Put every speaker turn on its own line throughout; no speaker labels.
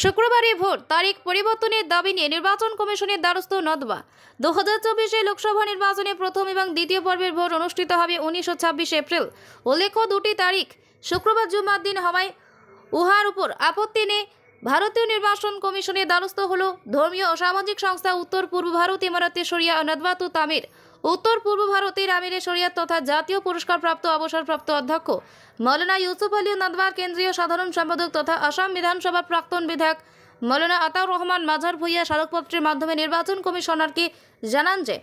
শুক্রবারে ভোট তারিখ পরিবর্তনের দাবি নিয়ে নির্বাচন কমিশনের দ্বারস্থ নদওয়া। 2024 লোকসভা নির্বাচনে প্রথম এবং দ্বিতীয় পর্বের ভোট অনুষ্ঠিত হবে 19 ও 26 এপ্রিল। উল্লেখ্য, দুটি তারিখ শুক্রবার জুমার দিন হওয়ায় উহার উপর আপত্তি নিয়ে ভারতীয় নির্বাচন কমিশনের দ্বারস্থ হল ধর্মীয় ও সামাজিক সংস্থা উত্তর পূর্ব ভারত ইমারতে শরিয়া নদওয়াতুত তামির। উত্তর পূর্ব ভারতের আমিরে শরিয়াত তথা জাতীয় পুরস্কারপ্রাপ্ত অবসরপ্রাপ্ত অধ্যক্ষ মৌলানা ইউসুফ আলী নদওয়ার কেন্দ্রীয় সাধারণ সম্পাদক তথা আসাম বিধানসভার প্রাক্তন বিধায়ক মৌলানা আতাউর রহমান মাঝার ভূঁইয়া স্মারকপত্রের মাধ্যমে নির্বাচন কমিশনারকে জানান যে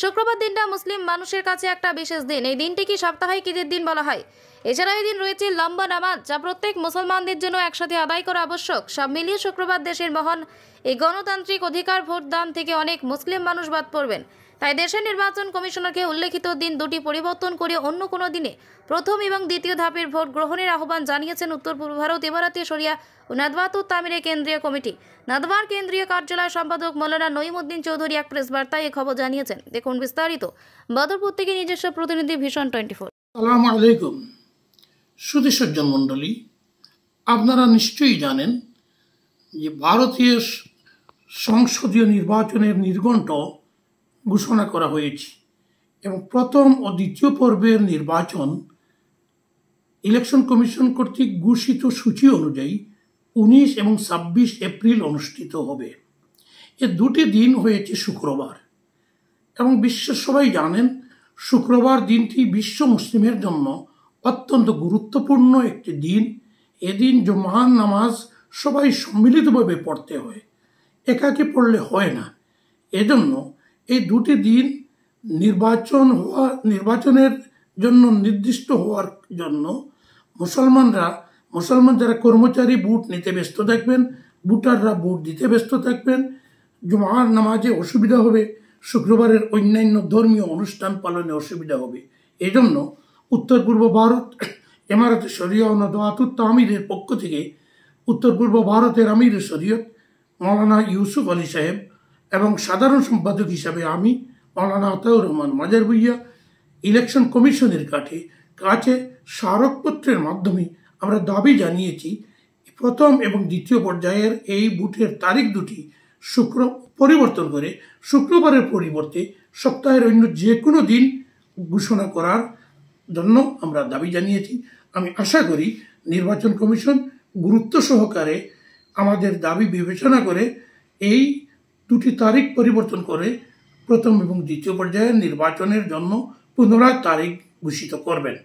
শুক্রবার দিনটা মুসলিম মানুষের কাছে একটা বিশেষ দিন। এই দিনটিকে সাপ্তাহিক ঈদের দিন বলা হয়। এছাড়া এই দিন রয়েছে লম্বা নামাজ, যা প্রত্যেক মুসলমানদের জন্য একসাথে আদায় করা আবশ্যক। সব মিলিয়ে শুক্রবার দেশের মহান এই গণতান্ত্রিক অধিকার ভোট দান থেকে অনেক মুসলিম মানুষ বাদ পড়বেন। তাই দেশের নির্বাচন কমিশনারকে উল্লেখিত দিন দুটি পরিবর্তন করে অন্য কোনো দিনে প্রথম এবং দ্বিতীয় ধাপের ভোট গ্রহণের আহ্বান জানিয়েছেন উত্তর পূর্ব ভারত ইমারতে শরিয়া ও নদওয়াতুত তামিরের কেন্দ্রীয় কমিটি। নদওয়ার কেন্দ্রীয় কার্যালয় সম্পাদক মৌলানা নঈমউদ্দিন চৌধুরী এক প্রেস বার্তায় এই খবর জানিয়েছেন। দেখুন বিস্তারিত। বদরপুর থেকে নিজস্ব প্রতিনিধি ভিশন 24।
আসসালামু আলাইকুম সুধী সজ্জন মণ্ডলী, আপনারা নিশ্চয়ই জানেন যে ভারতীয় সংসদীয় নির্বাচনের নির্ঘণ্ট ঘোষণা করা হয়েছে এবং প্রথম ও দ্বিতীয় পর্বের নির্বাচন ইলেকশন কমিশন কর্তৃক ঘোষিত সূচি অনুযায়ী 19 এবং 26 এপ্রিল অনুষ্ঠিত হবে। এ দুটি দিন হয়েছে শুক্রবার এবং বিশ্বের সবাই জানেন শুক্রবার দিনটি বিশ্ব মুসলিমের জন্য অত্যন্ত গুরুত্বপূর্ণ একটি দিন। এদিন জুমার নামাজ সবাই সম্মিলিতভাবে পড়তে হয়, একাকি পড়লে হয় না। এজন্য এই দুটি দিন নির্বাচনের জন্য নির্দিষ্ট হওয়ার জন্য মুসলমান যারা কর্মচারী ভোট নিতে ব্যস্ত থাকবেন, ভোটাররা ভোট দিতে ব্যস্ত থাকবেন। জুমার নামাজে অসুবিধা হবে, শুক্রবারের অন্যান্য ধর্মীয় অনুষ্ঠান পালনে অসুবিধা হবে। এজন্য উত্তর পূর্ব ভারত ইমারতে শরিয়া ও নদওয়াতুত তামিরের পক্ষ থেকে উত্তর পূর্ব ভারতের আমির শরীয়ত মৌলানা ইউসুফ আলী সাহেব এবং সাধারণ সম্পাদক হিসাবে আমি মৌলানা আতাউর রহমান মাঝার ভূঁইয়া ইলেকশন কমিশনের কাছে স্মারকপত্রের মাধ্যমে আমরা দাবি জানিয়েছি প্রথম এবং দ্বিতীয় পর্যায়ের এই ভোটের তারিখ দুটি পরিবর্তন করে শুক্রবারের পরিবর্তে সপ্তাহের অন্য যে কোনো দিন ঘোষণা করার জন্য আমরা দাবি জানিয়েছি। আমি আশা করি নির্বাচন কমিশন গুরুত্ব সহকারে আমাদের দাবি বিবেচনা করে এই দুটি তারিখ পরিবর্তন করে প্রথম এবং দ্বিতীয় পর্যায়ের নির্বাচনের জন্য পুনরায় তারিখ ঘোষিত করবেন।